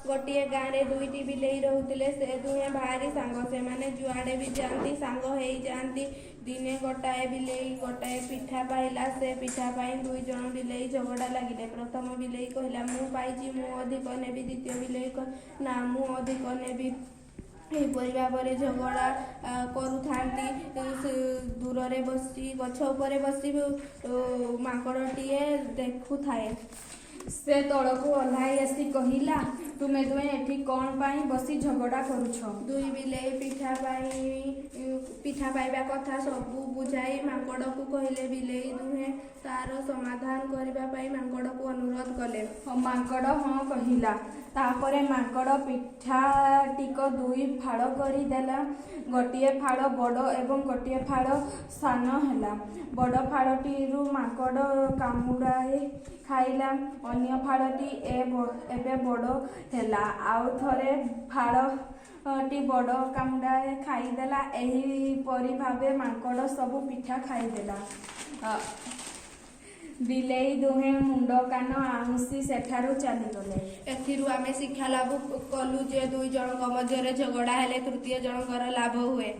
गोटे गाँव में दुईटी बिलेई रोते से दुहे भारी सांग से जुआड़े भी जाती सांग हो जाती। दिने गोटाए बिलेई गोटाए पिठा पाइला से पिठा पाई दुई जन बिलेई झगड़ा लगिले। प्रथम बिलेई कहला मु पाइछि मु अधिक नेबी। द्वितीय बिलेई ना मु अधिक नेबी। एपरी भाव में झगड़ा करुथांती। दूर रे बसी गछ उपरे बसी माकड़टीए देखुथाए। से तलकू ओह्लाई आसी कहला तुमे दुहे एठी कौन पाई बसी झगड़ा करुछ। दुई बिलेई पिठा पाइबा कथा सबू बुझाई माकड़ को कहले। बिलेई दुहे तार समाधान करने माकड़ को अनुरोध कले। माकड़ हाँ कहला। तापरे माकड़ पिठाटिक दुई फाड़ करी देला। गोटे फाड़ बड़ एवं गोटे फाड़ सान हैला। बड़ फाड़टीरू माकड़ कामुड़ाए खाइला। अन्य फाड़टी एबे बड़ हैला। आउ थरे फाड़टी बड़ कामुड़ाए खाइदेला। एहीपरि भावे माकड़ सबू पिठा खाइदेला। बिलेई दुहे मुंड कान आउंसी सेठारू चलीगले। एथिरू आमे शिक्षा लाभ कलु जे दुई जनक मध्य झगड़ा हेले तृतीय जनकर लाभ हुए।